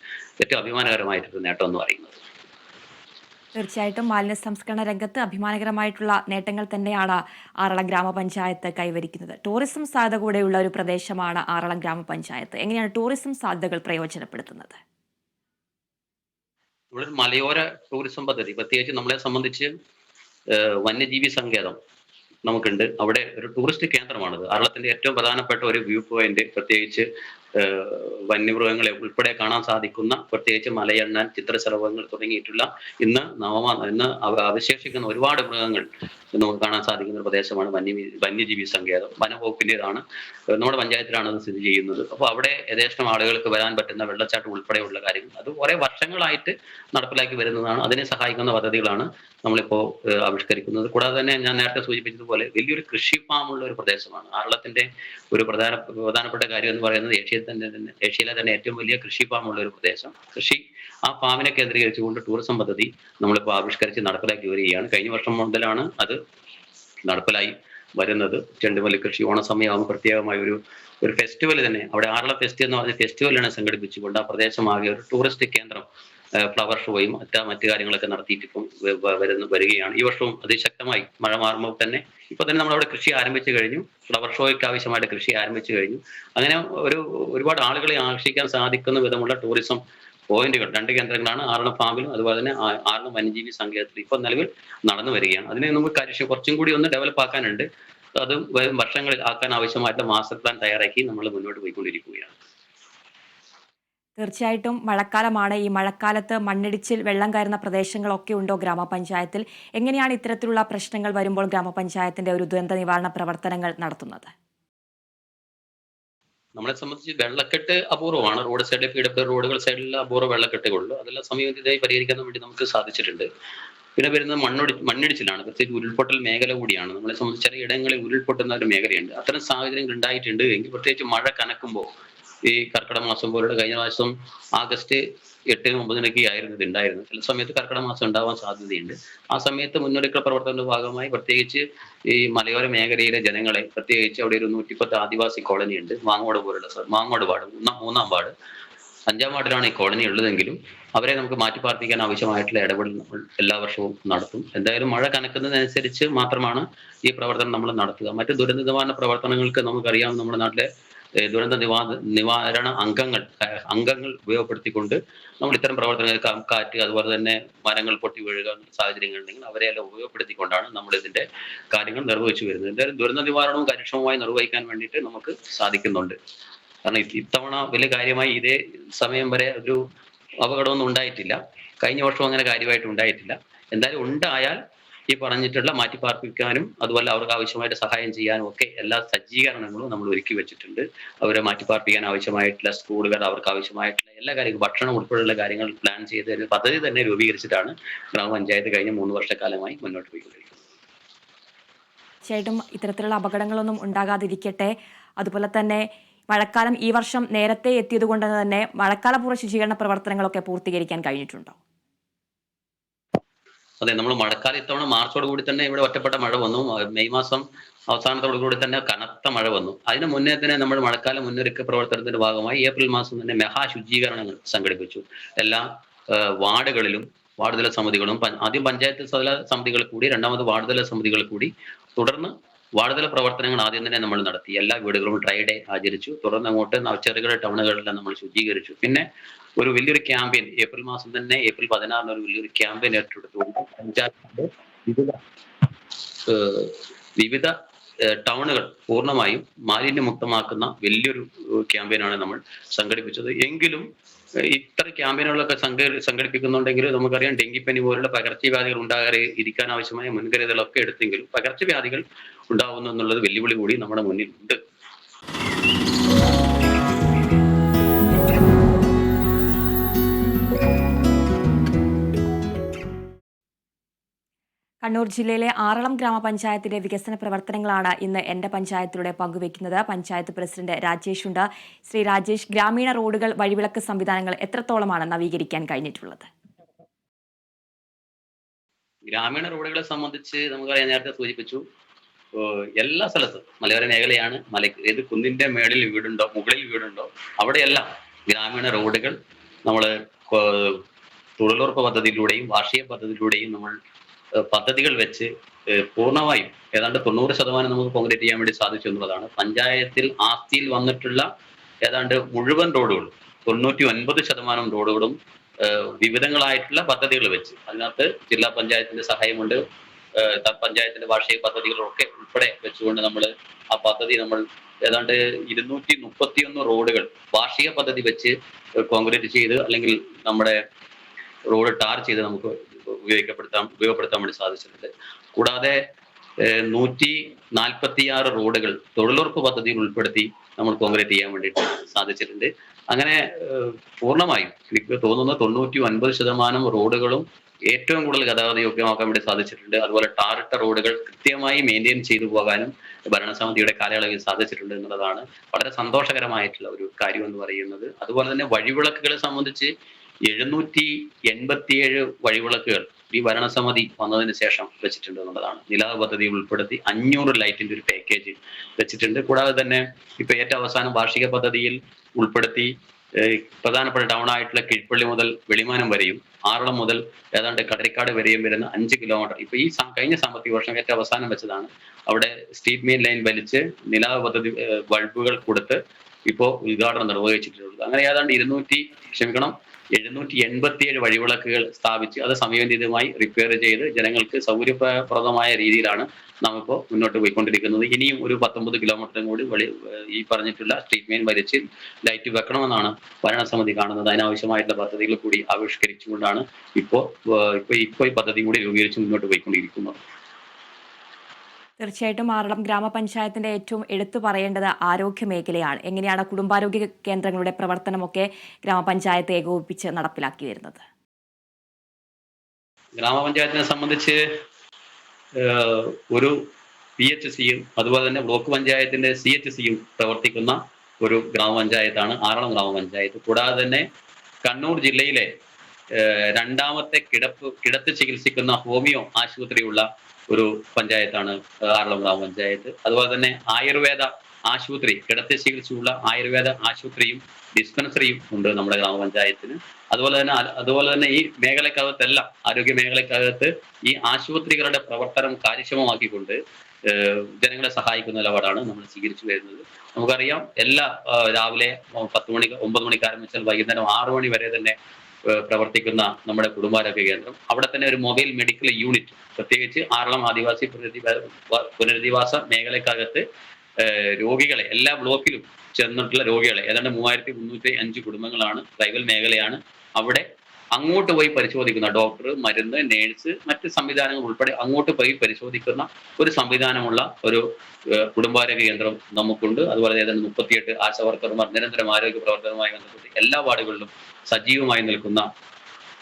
ഏറ്റവും അഭിമാനകരമായിട്ടൊരു നേട്ടം എന്ന് പറയുന്നത്. തീർച്ചയായിട്ടും മാലിന്യ സംസ്കരണ രംഗത്ത് അഭിമാനകരമായിട്ടുള്ള നേട്ടങ്ങൾ തന്നെയാണ് ആറളം ഗ്രാമപഞ്ചായത്ത് കൈവരിക്കുന്നത്. ടൂറിസം സാധ്യത കൂടെയുള്ള ഒരു പ്രദേശമാണ് ആറളം ഗ്രാമപഞ്ചായത്ത്. എങ്ങനെയാണ് ടൂറിസം സാധ്യതകൾ പ്രയോജനപ്പെടുത്തുന്നത്? ഇവിടെ മലയോര ടൂറിസം പദ്ധതി, പ്രത്യേകിച്ച് നമ്മളെ സംബന്ധിച്ച് വന്യജീവി സങ്കേതം നമുക്കുണ്ട്. അവിടെ ഒരു ടൂറിസ്റ്റ് കേന്ദ്രമാണത്. ആറളത്തിന്റെ ഏറ്റവും പ്രധാനപ്പെട്ട ഒരു വ്യൂ പോയിന്റ്, പ്രത്യേകിച്ച് വന്യമൃഗങ്ങളെ ഉൾപ്പെടെ കാണാൻ സാധിക്കുന്ന, പ്രത്യേകിച്ച് മലയണ്ണാൻ, ചിത്രശലഭങ്ങൾ തുടങ്ങിയിട്ടുള്ള ഇന്ന് അവശേഷിക്കുന്ന ഒരുപാട് മൃഗങ്ങൾ നമുക്ക് കാണാൻ സാധിക്കുന്ന ഒരു പ്രദേശമാണ് വന്യജീവി സങ്കേതം. വനംവകുപ്പിന്റേതാണ്, നമ്മുടെ പഞ്ചായത്തിലാണ് അത് സ്ഥിതി ചെയ്യുന്നത്. അപ്പോൾ അവിടെ യഥേഷ്ടം ആളുകൾക്ക് വരാൻ പറ്റുന്ന വെള്ളച്ചാട്ടം ഉൾപ്പെടെയുള്ള കാര്യങ്ങൾ അത് കുറെ വർഷങ്ങളായിട്ട് നടപ്പിലാക്കി വരുന്നതാണ്. അതിനെ സഹായിക്കുന്ന പദ്ധതികളാണ് നമ്മളിപ്പോ ആവിഷ്കരിക്കുന്നത്. കൂടാതെ തന്നെ ഞാൻ നേരത്തെ സൂചിപ്പിച്ചതുപോലെ വലിയൊരു കൃഷി ഫാമുള്ള ഒരു പ്രദേശമാണ് ആറളത്തിന്റെ. ഒരു പ്രധാനപ്പെട്ട കാര്യം എന്ന് പറയുന്നത് ഏഷ്യയിലെ തന്നെ ഏറ്റവും വലിയ കൃഷി ഫാമുള്ള ഒരു പ്രദേശം. ആ ഫാമിനെ കേന്ദ്രീകരിച്ചുകൊണ്ട് ടൂറിസം പദ്ധതി നമ്മളിപ്പോൾ ആവിഷ്കരിച്ച് നടപ്പിലാക്കി വരികയാണ്. കഴിഞ്ഞ വർഷം മുതലാണ് അത് നടപ്പിലായി വരുന്നത്. ചെണ്ടുമല്ലി കൃഷി ഓണസമയമാകുമ്പോൾ പ്രത്യേകമായ ഒരു ഫെസ്റ്റിവൽ തന്നെ, അവിടെ ആറള ഫെസ്റ്റ് എന്ന് പറഞ്ഞ ഫെസ്റ്റിവലാണ് സംഘടിപ്പിച്ചുകൊണ്ട് ആ പ്രദേശമാകെ ഒരു ടൂറിസ്റ്റ് കേന്ദ്രം, ഫ്ലവർ ഷോയും മറ്റു കാര്യങ്ങളൊക്കെ നടത്തിയിട്ട് ഇപ്പം വരികയാണ്. ഈ വർഷവും അതിശക്തമായി മഴ മാറുമ്പോൾ തന്നെ ഇപ്പൊ തന്നെ നമ്മളവിടെ കൃഷി ആരംഭിച്ചു കഴിഞ്ഞു. ഫ്ലവർ ഷോയ്ക്ക് ആവശ്യമായിട്ട് കൃഷി ആരംഭിച്ചു കഴിഞ്ഞു. അങ്ങനെ ഒരുപാട് ആളുകളെ ആകർഷിക്കാൻ സാധിക്കുന്ന വിധമുള്ള ടൂറിസം പോയിന്റുകൾ 2 കേന്ദ്രങ്ങളാണ് ആറളം ഫാമിലും അതുപോലെ തന്നെ ആറളം വന്യജീവി സങ്കേതത്തിൽ ഇപ്പൊ നിലവിൽ നടന്നു വരികയാണ്. അതിനെ നമുക്ക് കുറച്ചും കൂടി ഒന്ന് ഡെവലപ്പ് ആക്കാനുണ്ട്. അത് വരും വർഷങ്ങളിൽ ആക്കാൻ ആവശ്യമായിട്ടുള്ള മാസ്റ്റർ പ്ലാൻ തയ്യാറാക്കി നമ്മൾ മുന്നോട്ട് പോയിക്കൊണ്ടിരിക്കുകയാണ്. തീർച്ചയായിട്ടും മഴക്കാലമാണ്. ഈ മഴക്കാലത്ത് മണ്ണിടിച്ചിൽ, വെള്ളം കയറുന്ന പ്രദേശങ്ങളൊക്കെ ഉണ്ടോ ഗ്രാമപഞ്ചായത്തിൽ? എങ്ങനെയാണ് ഇത്തരത്തിലുള്ള പ്രശ്നങ്ങൾ വരുമ്പോൾ ഗ്രാമപഞ്ചായത്തിന്റെ ഒരു ദുരന്ത നിവാരണ പ്രവർത്തനങ്ങൾ നടത്തുന്നത്? നമ്മളെ സംബന്ധിച്ച് വെള്ളക്കെട്ട് അപൂർവമാണ്. റോഡ് സൈഡിൽ PWD റോഡുകൾ സൈഡിലുള്ള അപൂർവ വെള്ളക്കെട്ടുകളുള്ളൂ. അതെല്ലാം സമയബന്ധിതമായി പരിഹരിക്കാൻ വേണ്ടി നമുക്ക് സാധിച്ചിട്ടുണ്ട്. പിന്നെ വരുന്നത് മണ്ണിടിച്ചിലാണ്. പ്രത്യേകിച്ച് ഉരുൾപൊട്ടൽ മേഖല കൂടിയാണ്. നമ്മളെ സംബന്ധിച്ച് ചില ഇടങ്ങളിൽ ഉരുൾപൊട്ടുന്ന ഒരു മേഖലയുണ്ട്. അത്തരം സാഹചര്യങ്ങൾ ഉണ്ടായിട്ടുണ്ട് എങ്കിൽ, പ്രത്യേകിച്ച് മഴ കനക്കുമ്പോൾ, ഈ കർക്കിടക മാസം പോലുള്ള, കഴിഞ്ഞ മാസം ആഗസ്റ്റ് 8-നും 9-നൊക്കെ ആയിരുന്നു ഇത് ഉണ്ടായിരുന്നത്. ചില സമയത്ത് കർക്കിടക മാസം ഉണ്ടാവാൻ സാധ്യതയുണ്ട്. ആ സമയത്ത് മുന്നൊരുക്ക പ്രവർത്തനത്തിന്റെ ഭാഗമായി പ്രത്യേകിച്ച് ഈ മലയോര മേഖലയിലെ ജനങ്ങളെ, പ്രത്യേകിച്ച് അവിടെ ഒരു 110 ആദിവാസി കോളനി ഉണ്ട്. മാങ്ങോട് പോലുള്ള മാങ്ങോട് വാർഡ്, 3-ാം വാർഡ്, 5-ാം വാർഡിലാണ് ഈ കോളനി ഉള്ളതെങ്കിലും അവരെ നമുക്ക് മാറ്റിപ്പാർപ്പിക്കാൻ ആവശ്യമായിട്ടുള്ള ഇടപെടൽ നമ്മൾ എല്ലാ വർഷവും നടത്തും. എന്തായാലും മഴ കനക്കുന്നതിനനുസരിച്ച് മാത്രമാണ് ഈ പ്രവർത്തനം നമ്മൾ നടത്തുക. മറ്റ് ദുരന്ത നിവാരണ പ്രവർത്തനങ്ങൾക്ക് നമുക്കറിയാം, നമ്മുടെ നാട്ടിലെ ദുരന്ത നിവാരണ അംഗങ്ങൾ ഉപയോഗപ്പെടുത്തിക്കൊണ്ട് നമ്മൾ ഇത്തരം പ്രവർത്തനങ്ങൾ, കാറ്റ്, അതുപോലെ തന്നെ മരങ്ങൾ പൊട്ടി വീഴുക സാഹചര്യങ്ങൾ ഉണ്ടെങ്കിൽ അവരെയെല്ലാം ഉപയോഗപ്പെടുത്തിക്കൊണ്ടാണ് നമ്മൾ ഇതിന്റെ കാര്യങ്ങൾ നിർവഹിച്ചു വരുന്നത്. എന്തായാലും ദുരന്ത നിവാരണവും കാര്യക്ഷമമായി നിർവഹിക്കാൻ വേണ്ടിയിട്ട് നമുക്ക് സാധിക്കുന്നുണ്ട്. കാരണം ഇത്തവണ വലിയ കാര്യമായി ഇതേ സമയം വരെ ഒരു അപകടമൊന്നും ഉണ്ടായിട്ടില്ല. കഴിഞ്ഞ വർഷവും അങ്ങനെ കാര്യമായിട്ട് ഉണ്ടായിട്ടില്ല. എന്തായാലും ഉണ്ടായാൽ ഈ പറഞ്ഞിട്ടുള്ള മാറ്റിപ്പാർപ്പിക്കാനും അതുപോലെ അവർക്ക് ആവശ്യമായിട്ട് സഹായം ചെയ്യാനും ഒക്കെ എല്ലാ സജ്ജീകരണങ്ങളും നമ്മൾ ഒരുക്കി വെച്ചിട്ടുണ്ട്. അവരെ മാറ്റിപ്പാർപ്പിക്കാൻ ആവശ്യമായിട്ടുള്ള സ്കൂളുകൾ, അവർക്ക് ആവശ്യമായിട്ടുള്ള എല്ലാ കാര്യങ്ങളും, ഭക്ഷണം ഉൾപ്പെടെയുള്ള കാര്യങ്ങൾ പ്ലാൻ ചെയ്ത് ഒരു പദ്ധതി തന്നെ രൂപീകരിച്ചിട്ടാണ് ഗ്രാമപഞ്ചായത്ത് കഴിഞ്ഞ 3 വർഷക്കാലമായി മുന്നോട്ട് പോയിക്കൊണ്ടിരിക്കുന്നത്. തീർച്ചയായിട്ടും ഇത്തരത്തിലുള്ള അപകടങ്ങളൊന്നും ഉണ്ടാകാതിരിക്കട്ടെ. അതുപോലെ തന്നെ മഴക്കാലം ഈ വർഷം നേരത്തെ എത്തിയതുകൊണ്ട് തന്നെ മഴക്കാലപൂർവ്വ ശുചീകരണ പ്രവർത്തനങ്ങളൊക്കെ പൂർത്തീകരിക്കാൻ കഴിഞ്ഞിട്ടുണ്ടോ? അതെ, നമ്മൾ മഴക്കാലം ഇത്തവണ മാർച്ചോട് കൂടി തന്നെ ഇവിടെ ഒറ്റപ്പെട്ട മഴ വന്നു. മെയ് മാസം അവസാനത്തോടു കൂടി തന്നെ കനത്ത മഴ വന്നു. അതിന് മുന്നേ തന്നെ നമ്മൾ മഴക്കാല മുന്നൊരുക്ക പ്രവർത്തനത്തിന്റെ ഭാഗമായി ഏപ്രിൽ മാസം തന്നെ മെഹാ ശുചീകരണങ്ങൾ സംഘടിപ്പിച്ചു. എല്ലാ വാർഡുകളിലും വാർഡുതല സമിതികളും, ആദ്യം പഞ്ചായത്ത് തല സമിതികൾ കൂടി, രണ്ടാമത് വാർഡുതല സമിതികൾ കൂടി, തുടർന്ന് വാർഡുതല പ്രവർത്തനങ്ങൾ ആദ്യം തന്നെ നമ്മൾ നടത്തി. എല്ലാ വീടുകളും ഡ്രൈ ഡേ ആചരിച്ചു. തുടർന്ന് അങ്ങോട്ട് ചെറുകിട ടൗണുകളെല്ലാം നമ്മൾ ശുചീകരിച്ചു. പിന്നെ ഒരു വലിയൊരു ക്യാമ്പയിൻ ഏപ്രിൽ മാസം തന്നെ, ഏപ്രിൽ 16-ന് ഒരു വലിയൊരു ക്യാമ്പയിൻ ഏറ്റെടുത്തുകൊണ്ട് പഞ്ചായത്തിന്റെ വിവിധ ടൗണുകൾ പൂർണ്ണമായും മാലിന്യമുക്തമാക്കുന്ന വലിയൊരു ക്യാമ്പയിനാണ് നമ്മൾ സംഘടിപ്പിച്ചത്. എങ്കിലും ഇത്തരം ക്യാമ്പയിനുകളൊക്കെ സംഘടിപ്പിക്കുന്നുണ്ടെങ്കിലും നമുക്കറിയാം, ഡെങ്കിപ്പനി പോലുള്ള പകർച്ചവ്യാധികൾ ഉണ്ടാകാതെ ഇരിക്കാൻ ആവശ്യമായ മുൻകരുതലൊക്കെ എടുത്തെങ്കിലും പകർച്ചവ്യാധികൾ ഉണ്ടാവുന്നു എന്നുള്ളത് വെല്ലുവിളി കൂടി നമ്മുടെ മുന്നിലുണ്ട്. കണ്ണൂർ ജില്ലയിലെ ആറളം ഗ്രാമപഞ്ചായത്തിന്റെ വികസന പ്രവർത്തനങ്ങളാണ് ഇന്ന് എന്റെ പഞ്ചായത്തിലൂടെ പങ്കുവയ്ക്കുന്നത്. പഞ്ചായത്ത് പ്രസിഡന്റ് രാജേഷ് ഉണ്ട്. ശ്രീ രാജേഷ്, ഗ്രാമീണ റോഡുകൾ, വഴിവിളക്ക് സംവിധാനങ്ങൾ എത്രത്തോളമാണ് നവീകരിക്കാൻ കഴിഞ്ഞിട്ടുള്ളത്? ഗ്രാമീണ റോഡുകളെ സംബന്ധിച്ച് നമുക്കറിയാം, നേരത്തെ സൂചിപ്പിച്ചു, എല്ലാ സ്ഥലത്തും മലയോര മേഖലയാണ്. ഏത് കുന്നിന്റെ മുകളിൽ വീടുണ്ടോ അവിടെയെല്ലാം ഗ്രാമീണ റോഡുകൾ നമ്മൾ തൊഴിലുറപ്പ് പദ്ധതിയിലൂടെയും വാർഷിക പദ്ധതിയിലൂടെയും നമ്മൾ പദ്ധതികൾ വെച്ച് പൂർണ്ണമായും ഏതാണ്ട് 90% നമുക്ക് കോൺക്രീറ്റ് ചെയ്യാൻ വേണ്ടി സാധിച്ചു എന്നുള്ളതാണ്. പഞ്ചായത്തിൽ ആസ്തിയിൽ വന്നിട്ടുള്ള ഏതാണ്ട് മുഴുവൻ റോഡുകളും 99% റോഡുകളും വിവിധങ്ങളായിട്ടുള്ള പദ്ധതികൾ വെച്ച്, അതിനകത്ത് ജില്ലാ പഞ്ചായത്തിന്റെ സഹായമുണ്ട്, പഞ്ചായത്തിന്റെ വാർഷിക പദ്ധതികളൊക്കെ ഉൾപ്പെടെ വെച്ചുകൊണ്ട് നമ്മൾ ആ പദ്ധതി ഏതാണ്ട് 231 റോഡുകൾ വാർഷിക പദ്ധതി വെച്ച് കോൺക്രീറ്റ് ചെയ്ത് അല്ലെങ്കിൽ നമ്മുടെ റോഡ് ടാർ ചെയ്ത് നമുക്ക് ഉപയോഗപ്പെടുത്താൻ വേണ്ടി സാധിച്ചിട്ടുണ്ട്. കൂടാതെ 146 റോഡുകൾ തൊഴിലുറപ്പ് പദ്ധതിയിൽ ഉൾപ്പെടുത്തി നമ്മൾ കോൺക്രീറ്റ് ചെയ്യാൻ വേണ്ടിയിട്ട് സാധിച്ചിട്ടുണ്ട്. അങ്ങനെ പൂർണ്ണമായും എനിക്ക് തോന്നുന്ന 99% റോഡുകളും ഏറ്റവും കൂടുതൽ ഗതാഗത യോഗ്യമാക്കാൻ വേണ്ടി സാധിച്ചിട്ടുണ്ട്. അതുപോലെ ടാറിട്ട റോഡുകൾ കൃത്യമായി മെയിൻറ്റെയിൻ ചെയ്തു പോകാനും ഭരണസമിതിയുടെ കാലയളവിൽ സാധിച്ചിട്ടുണ്ട് എന്നുള്ളതാണ് വളരെ സന്തോഷകരമായിട്ടുള്ള ഒരു കാര്യം എന്ന് പറയുന്നത്. അതുപോലെ തന്നെ വഴിവിളക്കുകളെ സംബന്ധിച്ച് 787 വഴിവിളക്കുകൾ ഈ ഭരണസമിതി വന്നതിന് ശേഷം വെച്ചിട്ടുണ്ട് എന്നുള്ളതാണ്. നിലാവ് പദ്ധതി ഉൾപ്പെടുത്തി 500 ലൈറ്റിന്റെ ഒരു പാക്കേജ് വെച്ചിട്ടുണ്ട്. കൂടാതെ തന്നെ ഇപ്പൊ ഏറ്റവും അവസാനം വാർഷിക പദ്ധതിയിൽ ഉൾപ്പെടുത്തി പ്രധാനപ്പെട്ട ടൗൺ ആയിട്ടുള്ള കീഴ്പള്ളി മുതൽ വെളിമാനം വരെയും ആറളം മുതൽ ഏതാണ്ട് കടരിക്കാട് വരെയും വരുന്ന 5 കിലോമീറ്റർ ഇപ്പൊ ഈ കഴിഞ്ഞ സാമ്പത്തിക വർഷം ഏറ്റവും അവസാനം വെച്ചതാണ്. അവിടെ സ്ട്രീറ്റ് മെയിൻ ലൈൻ വലിച്ച് നിലാവ് പദ്ധതി ബൾബുകൾ കൊടുത്ത് ഇപ്പോൾ ഉദ്ഘാടനം നിർവഹിച്ചിട്ടുള്ളത്. അങ്ങനെ ഏതാണ്ട് 787 വഴിവിളക്കുകൾ സ്ഥാപിച്ച് അത് സമയബന്ധിതമായി റിപ്പയർ ചെയ്ത് ജനങ്ങൾക്ക് സൗകര്യപ്രദമായ രീതിയിലാണ് നാം ഇപ്പോൾ മുന്നോട്ട് പോയിക്കൊണ്ടിരിക്കുന്നത്. ഇനിയും ഒരു 19 കിലോമീറ്ററും കൂടി ഈ പറഞ്ഞിട്ടുള്ള സ്ട്രീറ്റ് മെയിൻ വലിച്ച് ലൈറ്റ് വെക്കണമെന്നാണ് ഭരണസമിതി കാണുന്നത്. അതിനാവശ്യമായിട്ടുള്ള പദ്ധതികൾ കൂടി ആവിഷ്കരിച്ചുകൊണ്ടാണ് ഇപ്പോൾ ഈ പദ്ധതി കൂടി രൂപീകരിച്ച് മുന്നോട്ട് പോയിക്കൊണ്ടിരിക്കുന്നത്. തീർച്ചയായിട്ടും ആറളം ഗ്രാമപഞ്ചായത്തിന്റെ ഏറ്റവും എടുത്തു പറയേണ്ടത് ആരോഗ്യ മേഖലയാണ്. എങ്ങനെയാണ് കുടുംബാരോഗ്യ കേന്ദ്രങ്ങളുടെ പ്രവർത്തനമൊക്കെ ഗ്രാമപഞ്ചായത്ത് ഏകോപിപ്പിച്ച് നടപ്പിലാക്കി വരുന്നത്? ഗ്രാമപഞ്ചായത്തിനെ സംബന്ധിച്ച് ഒരു PHCയും അതുപോലെ തന്നെ ബ്ലോക്ക് പഞ്ചായത്തിന്റെ CHCയും പ്രവർത്തിക്കുന്ന ഒരു ഗ്രാമപഞ്ചായത്താണ് ആറളം ഗ്രാമപഞ്ചായത്ത്. കൂടാതെ തന്നെ കണ്ണൂർ ജില്ലയിലെ രണ്ടാമത്തെ കിടത്ത് ചികിത്സിക്കുന്ന ഹോമിയോ ആശുപത്രിയുള്ള ഒരു പഞ്ചായത്താണ് ആറളം ഗ്രാമപഞ്ചായത്ത്. അതുപോലെ തന്നെ ആയുർവേദ ആശുപത്രി, കിടത്തി ചികിത്സയുള്ള ആയുർവേദ ആശുപത്രിയും ഡിസ്പെൻസറിയും ഉണ്ട് നമ്മുടെ ഗ്രാമപഞ്ചായത്തിന്. അതുപോലെ തന്നെ ഈ മേഖലക്കകത്തെല്ലാം ആരോഗ്യ മേഖലക്കകത്ത് ഈ ആശുപത്രികളുടെ പ്രവർത്തനം കാര്യക്ഷമമാക്കിക്കൊണ്ട് ജനങ്ങളെ സഹായിക്കുന്ന നിലപാടാണ് നമ്മൾ സ്വീകരിച്ചു വരുന്നത്. നമുക്കറിയാം, രാവിലെ 9 മണിക്ക് ആരംഭിച്ചാൽ വൈകുന്നേരം 6 മണി വരെ തന്നെ പ്രവർത്തിക്കുന്ന നമ്മുടെ കുടുംബാരോഗ്യ കേന്ദ്രം, അവിടെ തന്നെ ഒരു മൊബൈൽ മെഡിക്കൽ യൂണിറ്റ്, പ്രത്യേകിച്ച് ആറളം ആദിവാസി പുനരധിവാസ മേഖലക്കകത്ത് രോഗികളെ എല്ലാ ബ്ലോക്കിലും ചെന്നിട്ടുള്ള രോഗികളെ ഏതാണ്ട് 3305 കുടുംബങ്ങളാണ്, ട്രൈബൽ മേഖലയാണ്. അവിടെ അങ്ങോട്ട് പോയി പരിശോധിക്കുന്ന ഡോക്ടർ, മരുന്ന്, നേഴ്സ്, മറ്റ് സംവിധാനങ്ങൾ ഉൾപ്പെടെ അങ്ങോട്ട് പോയി പരിശോധിക്കുന്ന ഒരു സംവിധാനമുള്ള ഒരു കുടുംബാരോഗ്യ കേന്ദ്രം നമുക്കുണ്ട്. അതുപോലെ ഏതാണ്ട് 38 ആശാവർക്കർമാർ നിരന്തരം ആരോഗ്യ പ്രവർത്തനവുമായി ബന്ധപ്പെട്ട് എല്ലാ വാർഡുകളിലും സജീവമായി നിൽക്കുന്ന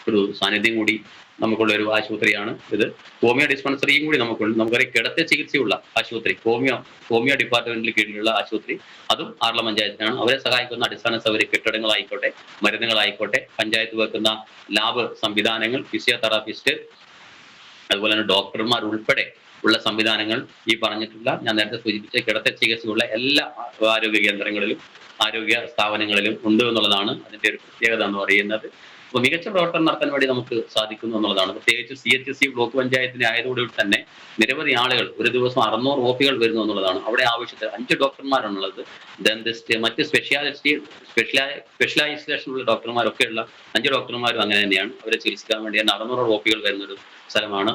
ഒരു സാന്നിധ്യം കൂടി നമുക്കുള്ള ഒരു ആശുപത്രിയാണ് ഇത്. ഹോമിയോ ഡിസ്പെൻസറിയും കൂടി നമുക്കുണ്ട്. നമുക്കറിയാം, കിടത്തി ചികിത്സയുള്ള ആശുപത്രി, ഹോമിയോ ഡിപ്പാർട്ട്മെന്റിൽ കീഴിലുള്ള ആശുപത്രി, അതും ആറളം പഞ്ചായത്തിനാണ്. അവരെ സഹായിക്കുന്ന അടിസ്ഥാന സൗകര്യ കെട്ടിടങ്ങളായിക്കോട്ടെ, മരുന്നുകളായിക്കോട്ടെ, പഞ്ചായത്ത് വെക്കുന്ന ലാബ് സംവിധാനങ്ങൾ, ഫിസിയോതെറാപ്പിസ്റ്റ്, അതുപോലെ തന്നെ ഡോക്ടർമാർ ഉൾപ്പെടെ ഉള്ള സംവിധാനങ്ങൾ ഈ പറഞ്ഞിട്ടുള്ള ഞാൻ നേരത്തെ സൂചിപ്പിച്ച കിടത്തി ചികിത്സയുള്ള എല്ലാ ആരോഗ്യ കേന്ദ്രങ്ങളിലും ആരോഗ്യ സ്ഥാപനങ്ങളിലും ഉണ്ട് എന്നുള്ളതാണ് അതിന്റെ ഒരു പ്രത്യേകത എന്ന് പറയുന്നത്. അപ്പോൾ മികച്ച പ്രവർത്തനം നടത്താൻ വേണ്ടി നമുക്ക് സാധിക്കുന്നു എന്നുള്ളതാണ്. പ്രത്യേകിച്ച് CHC ബ്ലോക്ക് പഞ്ചായത്തിന്റെ ആയതോടെ തന്നെ നിരവധി ആളുകൾ, ഒരു ദിവസം 600 OP വരുന്നു എന്നുള്ളതാണ്. അവിടെ ആവശ്യത്തിന് 5 ഡോക്ടർമാരാണുള്ളത്. ദന്തിസ്റ്റ്, മറ്റ് സ്പെഷ്യലൈസേഷനുള്ള ഡോക്ടർമാരൊക്കെയുള്ള 5 ഡോക്ടർമാരും അങ്ങനെ തന്നെയാണ്. അവരെ ചികിത്സിക്കാൻ വേണ്ടി 600 OP വരുന്നൊരു സ്ഥലമാണ്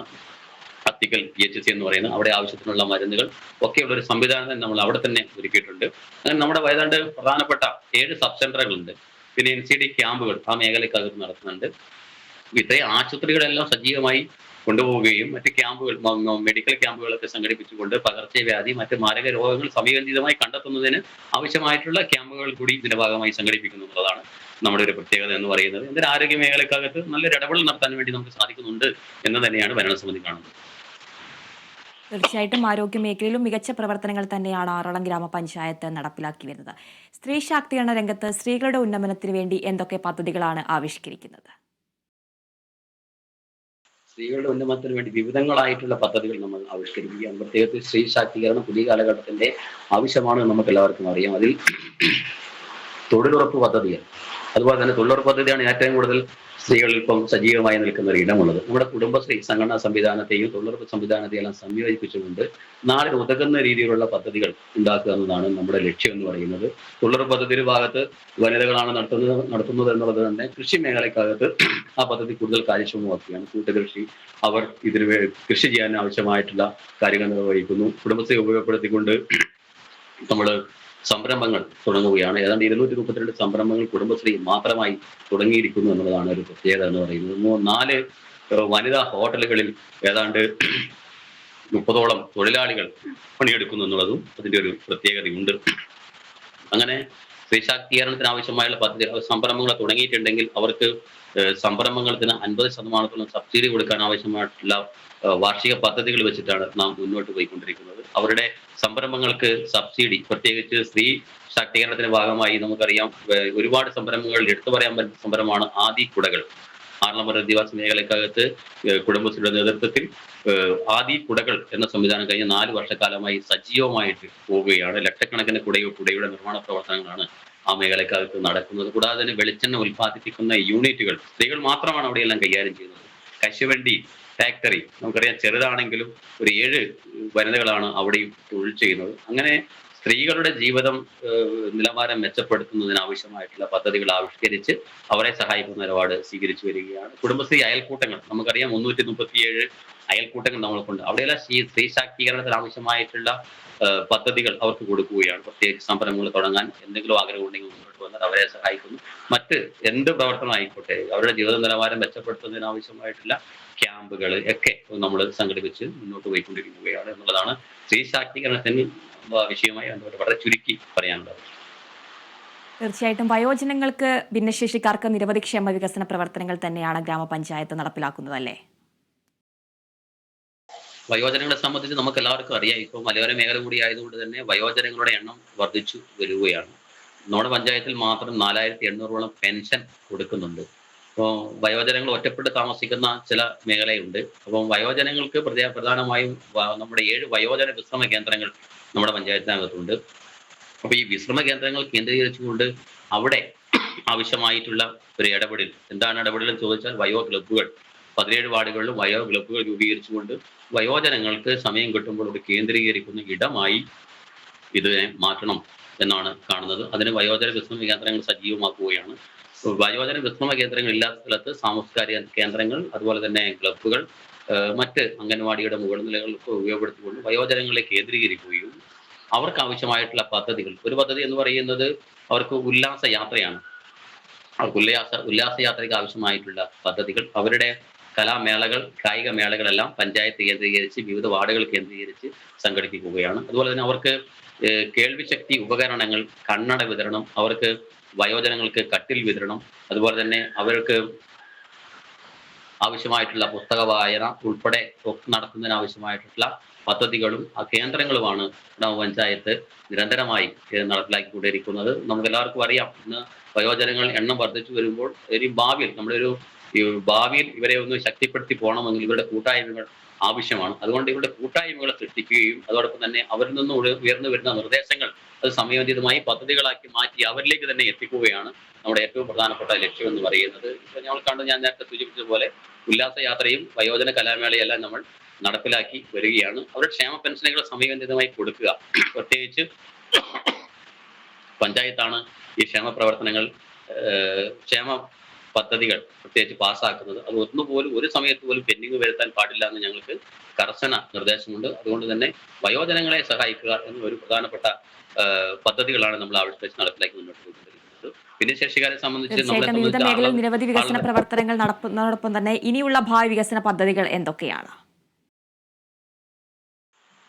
അത്തിക്കൽ PHC എന്ന് പറയുന്നത്. അവിടെ ആവശ്യത്തിനുള്ള മരുന്നുകൾ ഒക്കെയുള്ള ഒരു സംവിധാനം നമ്മൾ അവിടെ തന്നെ ഒരുക്കിയിട്ടുണ്ട്. അങ്ങനെ നമ്മുടെ ഏതാണ്ട് പ്രധാനപ്പെട്ട 7 സബ് സെന്ററുകളുണ്ട്. പിന്നെ NCD ക്യാമ്പുകൾ ആ മേഖലക്കകത്ത് നടത്തുന്നുണ്ട്. ഇത്രയും ആശുപത്രികളെല്ലാം സജീവമായി കൊണ്ടുപോവുകയും മറ്റ് ക്യാമ്പുകൾ, മെഡിക്കൽ ക്യാമ്പുകളൊക്കെ സംഘടിപ്പിച്ചുകൊണ്ട് പകർച്ചവ്യാധി, മറ്റ് മാരക രോഗങ്ങൾ സമയബന്ധിതമായി കണ്ടെത്തുന്നതിന് ആവശ്യമായിട്ടുള്ള ക്യാമ്പുകൾ കൂടി ഇതിന്റെ ഭാഗമായി സംഘടിപ്പിക്കുന്നു എന്നുള്ളതാണ് നമ്മുടെ ഒരു പ്രത്യേകത എന്ന് പറയുന്നത്. എന്തൊരു ആരോഗ്യ മേഖലക്കകത്ത് നല്ലൊരു ഇടപെടൽ നടത്താൻ വേണ്ടി നമുക്ക് സാധിക്കുന്നുണ്ട് എന്ന് തന്നെയാണ് ഭരണസമിതി കാണുന്നത്. തീർച്ചയായിട്ടും ആരോഗ്യ മേഖലയിലും മികച്ച പ്രവർത്തനങ്ങൾ തന്നെയാണ് ആറളം ഗ്രാമപഞ്ചായത്ത് നടപ്പിലാക്കി വരുന്നത്. സ്ത്രീ ശാക്തീകരണ രംഗത്ത് സ്ത്രീകളുടെ ഉന്നമനത്തിന് വേണ്ടി എന്തൊക്കെ പദ്ധതികളാണ് ആവിഷ്കരിക്കുന്നത്? സ്ത്രീകളുടെ ഉന്നമനത്തിന് വേണ്ടി വിവിധങ്ങളായിട്ടുള്ള പദ്ധതികൾ നമ്മൾ ആവിഷ്കരിക്കുകയാണ്. പ്രത്യേകിച്ച് സ്ത്രീ ശാക്തീകരണം പുതിയ കാലഘട്ടത്തിന്റെ ആവശ്യമാണ് നമുക്ക് എല്ലാവർക്കും അറിയാം. അതിൽ തൊഴിലുറപ്പ് പദ്ധതികൾ, അതുപോലെ തന്നെ തൊഴിലുറപ്പ് പദ്ധതിയാണ് ഏറ്റവും കൂടുതൽ സ്ത്രീകൾ ഇപ്പം സജീവമായി നിൽക്കുന്ന ഒരു ഇടമുള്ളത്. നമ്മുടെ കുടുംബശ്രീ സംഘടനാ സംവിധാനത്തെയും തൊഴിലുറപ്പ് സംവിധാനത്തെയും എല്ലാം സംയോജിപ്പിച്ചുകൊണ്ട് നാടിന് ഉതകുന്ന രീതിയിലുള്ള പദ്ധതികൾ ഉണ്ടാക്കുക എന്നതാണ് നമ്മുടെ ലക്ഷ്യം എന്ന് പറയുന്നത്. തൊഴിലുറപ്പ് പദ്ധതിയുടെ ഭാഗത്ത് വനിതകളാണ് നടത്തുന്നത് എന്നുള്ളത് തന്നെ കൃഷി മേഖലക്കകത്ത് ആ പദ്ധതി കൂടുതൽ കാര്യക്ഷമമാക്കുകയാണ്. കൂട്ടുകൃഷി, അവർ ഇതിന് കൃഷി ചെയ്യാൻ ആവശ്യമായിട്ടുള്ള കാര്യങ്ങൾ നിർവഹിക്കുന്നു. കുടുംബശ്രീ ഉപയോഗപ്പെടുത്തിക്കൊണ്ട് നമ്മൾ സംരംഭങ്ങൾ തുടങ്ങുകയാണ്. ഏതാണ്ട് 232 സംരംഭങ്ങൾ കുടുംബശ്രീ മാത്രമായി തുടങ്ങിയിരിക്കുന്നു എന്നുള്ളതാണ് ഒരു പ്രത്യേകത എന്ന് പറയുന്നത്. 4 വനിതാ ഹോട്ടലുകളിൽ ഏതാണ്ട് 30ഓളം തൊഴിലാളികൾ പണിയെടുക്കുന്നു എന്നുള്ളതും അതിന്റെ ഒരു പ്രത്യേകതയുണ്ട്. അങ്ങനെ സ്ത്രീ ശാക്തീകരണത്തിന് ആവശ്യമായുള്ള പദ്ധതി സംരംഭങ്ങൾ തുടങ്ങിയിട്ടുണ്ടെങ്കിൽ അവർക്ക് സംരംഭങ്ങൾക്ക് 50% സബ്സിഡി കൊടുക്കാൻ ആവശ്യമായിട്ടുള്ള വാർഷിക പദ്ധതികൾ വെച്ചിട്ടാണ് നാം മുന്നോട്ട് പോയിക്കൊണ്ടിരിക്കുന്നത്. അവരുടെ സംരംഭങ്ങൾക്ക് സബ്സിഡി, പ്രത്യേകിച്ച് സ്ത്രീ ശാക്തീകരണത്തിന്റെ ഭാഗമായി നമുക്കറിയാം ഒരുപാട് സംരംഭങ്ങൾ എടുത്തു പറയാൻ പറ്റുന്ന സംരംഭമാണ് ആദി കുടകൾ. ആറളം ആദിവാസി മേഖലക്കകത്ത് കുടുംബശ്രീയുടെ നേതൃത്വത്തിൽ ആദി കുടകൾ എന്ന സംവിധാനം കഴിഞ്ഞ 4 വർഷക്കാലമായി സജീവമായിട്ട് പോവുകയാണ്. ലക്ഷക്കണക്കിന് കുടയുടെ നിർമ്മാണ പ്രവർത്തനങ്ങളാണ് ആ മേഖലക്കകത്ത് നടക്കുന്നത്. കൂടാതെ തന്നെ വെളിച്ചെണ്ണ ഉൽപ്പാദിപ്പിക്കുന്ന യൂണിറ്റുകൾ സ്ത്രീകൾ മാത്രമാണ് അവിടെയെല്ലാം കൈകാര്യം ചെയ്യുന്നത്. കശുവണ്ടി ഫാക്ടറി നമുക്കറിയാം, ചെറുതാണെങ്കിലും ഒരു 7 വനിതകളാണ് അവിടെയും തൊഴിൽ ചെയ്യുന്നത്. അങ്ങനെ സ്ത്രീകളുടെ ജീവിതം നിലവാരം മെച്ചപ്പെടുത്തുന്നതിനാവശ്യമായിട്ടുള്ള പദ്ധതികൾ ആവിഷ്കരിച്ച് അവരെ സഹായിക്കുന്ന നിലപാട് സ്വീകരിച്ചു വരികയാണ്. കുടുംബശ്രീ അയൽക്കൂട്ടങ്ങൾ നമുക്കറിയാം, 337 അയൽക്കൂട്ടങ്ങൾ നമ്മൾക്കുണ്ട്. അവിടെയെല്ലാം സ്ത്രീ ശാക്തീകരണത്തിന് ആവശ്യമായിട്ടുള്ള പദ്ധതികൾ അവർക്ക് കൊടുക്കുകയാണ്. പ്രത്യേകിച്ച് സംരംഭങ്ങൾ തുടങ്ങാൻ എന്തെങ്കിലും ആഗ്രഹം ഉണ്ടെങ്കിൽ മുന്നോട്ട് വന്നാൽ അവരെ സഹായിക്കുന്നു. മറ്റ് എന്ത് പ്രവർത്തനം ആയിക്കോട്ടെ, അവരുടെ ജീവിത നിലവാരം മെച്ചപ്പെടുത്തുന്നതിന് ആവശ്യമായിട്ടുള്ള ക്യാമ്പുകൾ ഒക്കെ നമ്മൾ സംഘടിപ്പിച്ച് മുന്നോട്ട് പോയിക്കൊണ്ടിരിക്കുകയാണ് എന്നുള്ളതാണ് സ്ത്രീ ശാക്തീകരണത്തിന് വിഷയമായി ബന്ധപ്പെട്ട് വളരെ ചുരുക്കി പറയാനുള്ളത്. തീർച്ചയായിട്ടും വയോജനങ്ങൾക്ക്, ഭിന്നശേഷിക്കാർക്ക് നിരവധി ക്ഷേമ വികസന പ്രവർത്തനങ്ങൾ തന്നെയാണ് ഗ്രാമപഞ്ചായത്ത് നടപ്പിലാക്കുന്നത്, അല്ലേ? വയോജനങ്ങളെ സംബന്ധിച്ച് നമുക്ക് എല്ലാവർക്കും അറിയാം, ഇപ്പോൾ മലയോര മേഖല കൂടി ആയതുകൊണ്ട് തന്നെ വയോജനങ്ങളുടെ എണ്ണം വർദ്ധിച്ചു വരികയാണ്. നമ്മുടെ പഞ്ചായത്തിൽ മാത്രം 4800ഓളം പെൻഷൻ കൊടുക്കുന്നുണ്ട്. അപ്പോൾ വയോജനങ്ങൾ ഒറ്റപ്പെട്ട് താമസിക്കുന്ന ചില മേഖലയുണ്ട്. അപ്പം വയോജനങ്ങൾക്ക് പ്രധാനമായും നമ്മുടെ 7 വയോജന വിശ്രമ കേന്ദ്രങ്ങൾ നമ്മുടെ പഞ്ചായത്തിനകത്തുണ്ട്. അപ്പൊ ഈ വിശ്രമ കേന്ദ്രങ്ങൾ കേന്ദ്രീകരിച്ചുകൊണ്ട് അവിടെ ആവശ്യമായിട്ടുള്ള ഒരു ഇടപെടൽ, എന്താണ് ഇടപെടൽ എന്ന് ചോദിച്ചാൽ വയോ ക്ലബ്ബുകൾ, 17 വാർഡുകളിലും വയോ ക്ലബ്ബുകൾ രൂപീകരിച്ചുകൊണ്ട് വയോജനങ്ങൾക്ക് സമയം കിട്ടുമ്പോൾ ഒരു കേന്ദ്രീകരിക്കുന്ന ഇടമായി ഇതിനെ മാറ്റണം എന്നാണ് കാണുന്നത്. അതിന് വയോജന വിശ്രമ കേന്ദ്രങ്ങൾ സജീവമാക്കുകയാണ്. വയോജന വിശ്രമ കേന്ദ്രങ്ങൾ ഇല്ലാത്ത സ്ഥലത്ത് സാംസ്കാരിക കേന്ദ്രങ്ങൾ, അതുപോലെ തന്നെ ക്ലബ്ബുകൾ, മറ്റ് അംഗൻവാടിയുടെ മുകൾ നിലകൾക്ക് ഉപയോഗപ്പെടുത്തിക്കൊണ്ട് വയോജനങ്ങളെ കേന്ദ്രീകരിക്കുകയും അവർക്ക് ആവശ്യമായിട്ടുള്ള പദ്ധതികൾ, ഒരു പദ്ധതി എന്ന് പറയുന്നത് അവർക്ക് ഉല്ലാസ യാത്രയാണ്. അവർക്ക് ഉല്ലാസ യാത്രയ്ക്ക് ആവശ്യമായിട്ടുള്ള പദ്ധതികൾ, അവരുടെ കലാമേളകൾ, കായിക മേളകളെല്ലാം പഞ്ചായത്ത് കേന്ദ്രീകരിച്ച് വിവിധ വാർഡുകൾ കേന്ദ്രീകരിച്ച് സംഘടിപ്പിക്കുകയാണ്. അതുപോലെ തന്നെ അവർക്ക് കേൾവിശക്തി ഉപകരണങ്ങൾ, കണ്ണട വിതരണം, അവർക്ക് വയോജനങ്ങൾക്ക് കട്ടിൽ വിതരണം, അതുപോലെ തന്നെ അവർക്ക് ആവശ്യമായിട്ടുള്ള പുസ്തക വായന ഉൾപ്പെടെ നടത്തുന്നതിന് ആവശ്യമായിട്ടുള്ള പദ്ധതികളും കേന്ദ്രങ്ങളുമാണ് ഗ്രാമപഞ്ചായത്ത് നിരന്തരമായി നടപ്പിലാക്കിക്കൊണ്ടിരിക്കുന്നത്. നമുക്ക് എല്ലാവർക്കും അറിയാം, ഇന്ന് വയോജനങ്ങൾ എണ്ണം വർദ്ധിച്ചു വരുമ്പോൾ ഇനി ഭാവിയിൽ ഇവരെ ഒന്ന് ശക്തിപ്പെടുത്തി പോകണമെങ്കിൽ ഇവരുടെ കൂട്ടായ്മകൾ ആവശ്യമാണ്. അതുകൊണ്ട് ഇവരുടെ കൂട്ടായ്മകളെ സൃഷ്ടിക്കുകയും അതോടൊപ്പം തന്നെ അവരിൽ നിന്ന് ഉയർന്നു വരുന്ന നിർദ്ദേശങ്ങൾ അത് സമയോചിതമായി പദ്ധതികളാക്കി മാറ്റി അവരിലേക്ക് തന്നെ എത്തിക്കുകയാണ് നമ്മുടെ ഏറ്റവും പ്രധാനപ്പെട്ട ലക്ഷ്യം എന്ന് പറയുന്നത്. ഇപ്പൊ ഞാൻ നേരത്തെ സൂചിപ്പിച്ചതുപോലെ ഉല്ലാസയാത്രയും വയോജന കലാമേളയും എല്ലാം നമ്മൾ നടപ്പിലാക്കി വരികയാണ്. അവരുടെ ക്ഷേമ പെൻഷനുകൾ സമയബന്ധിതമായി കൊടുക്കുക, പ്രത്യേകിച്ച് പഞ്ചായത്താണ് ഈ ക്ഷേമ പ്രവർത്തനങ്ങൾ, ക്ഷേമ പദ്ധതികൾ പ്രത്യേകിച്ച് പാസ്സാക്കുന്നത്. അത് ഒരു സമയത്ത് പോലും പെൻഡിങ് വരുത്താൻ പാടില്ല എന്ന് ഞങ്ങൾക്ക് കർശന നിർദ്ദേശമുണ്ട്. അതുകൊണ്ട് തന്നെ വയോജനങ്ങളെ സഹായിക്കുക എന്ന ഒരു പ്രധാനപ്പെട്ട പദ്ധതികളാണ് നമ്മൾ ആവിഷ്കരിച്ച് നടപ്പിലാക്കി മുന്നോട്ട് പോയിക്കൊണ്ടിരിക്കുന്നത്. ഭിന്നശേഷിക്കാരെ സംബന്ധിച്ച് വിവിധ മേഖലയിൽ നിരവധി വികസന പ്രവർത്തനങ്ങൾ നടത്തുന്നതോടൊപ്പം തന്നെ ഇനിയുള്ള ഭാവി വികസന പദ്ധതികൾ എന്തൊക്കെയാണ്?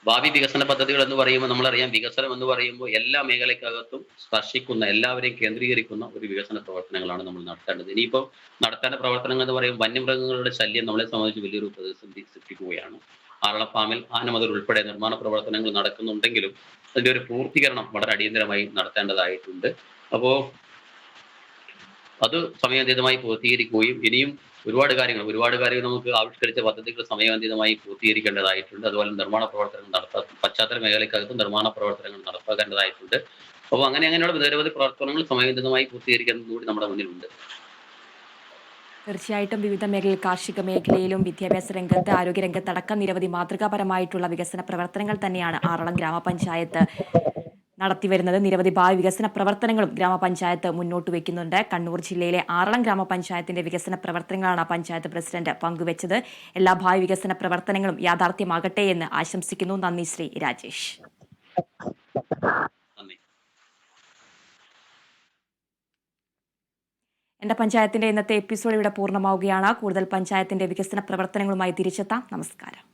ഭാവി വികസന പദ്ധതികൾ എന്ന് പറയുമ്പോൾ നമ്മളറിയാം, വികസനം എന്ന് പറയുമ്പോൾ എല്ലാ മേഖലക്കകത്തും സ്പർശിക്കുന്ന, എല്ലാവരെയും കേന്ദ്രീകരിക്കുന്ന ഒരു വികസന പ്രവർത്തനങ്ങളാണ് നമ്മൾ നടത്തേണ്ടത്. ഇനിയിപ്പോൾ നടത്തേണ്ട പ്രവർത്തനങ്ങൾ എന്ന് പറയുമ്പോൾ വന്യമൃഗങ്ങളുടെ ശല്യം നമ്മളെ സംബന്ധിച്ച് വലിയൊരു പ്രതിസന്ധി സൃഷ്ടിക്കുകയാണ്. ആറളം ഫാമിൽ ആനമതിൽ ഉൾപ്പെടെ നിർമ്മാണ പ്രവർത്തനങ്ങൾ നടക്കുന്നുണ്ടെങ്കിലും അതിന്റെ ഒരു പൂർത്തീകരണം വളരെ അടിയന്തരമായി നടത്തേണ്ടതായിട്ടുണ്ട്. അപ്പോൾ അത് സമയബന്ധിതമായി പൂർത്തീകരിക്കുകയും ഇനിയും ഒരുപാട് കാര്യങ്ങൾ നമുക്ക് ആവിഷ്കരിച്ച പദ്ധതികൾ സമയബന്ധിതമായി പൂർത്തീകരിക്കേണ്ടതായിട്ടുണ്ട്. അതുപോലെ നിർമ്മാണ പ്രവർത്തനങ്ങൾ പശ്ചാത്തല മേഖലയ്ക്കകത്ത് നിർമ്മാണ പ്രവർത്തനങ്ങൾ നടപ്പാക്കേണ്ടതായിട്ടുണ്ട്. അപ്പോൾ അങ്ങനെയുള്ള നിരവധി പ്രവർത്തനങ്ങൾ സമയബന്ധിതമായി പൂർത്തീകരിക്കുന്നത് കൂടി നമ്മുടെ മുന്നിലുണ്ട്. തീർച്ചയായിട്ടും വിവിധ മേഖലയിൽ കാർഷിക മേഖലയിലും വിദ്യാഭ്യാസ രംഗത്ത് ആരോഗ്യരംഗത്തടക്കം നിരവധി മാതൃകാപരമായിട്ടുള്ള വികസന പ്രവർത്തനങ്ങൾ തന്നെയാണ് ആറളം ഗ്രാമപഞ്ചായത്ത് നടത്തിവരുന്നത്. നിരവധി ഭാവി വികസന പ്രവർത്തനങ്ങളും ഗ്രാമപഞ്ചായത്ത് മുന്നോട്ട് വയ്ക്കുന്നുണ്ട്. കണ്ണൂർ ജില്ലയിലെ ആറളം ഗ്രാമപഞ്ചായത്തിന്റെ വികസന പ്രവർത്തനങ്ങളാണ് പഞ്ചായത്ത് പ്രസിഡന്റ് പങ്കുവച്ചത്. എല്ലാ ഭാവി വികസന പ്രവർത്തനങ്ങളും യാഥാർത്ഥ്യമാകട്ടെ എന്ന് ആശംസിക്കുന്നു. നന്ദി ശ്രീ രാജേഷ്. എൻ്റെ പഞ്ചായത്തിന്റെ ഇന്നത്തെ എപ്പിസോഡ് ഇവിടെ പൂർണ്ണമാവുകയാണ്. കൂടുതൽ പഞ്ചായത്തിന്റെ വികസന പ്രവർത്തനങ്ങളുമായി തിരിച്ചെത്താം. നമസ്കാരം.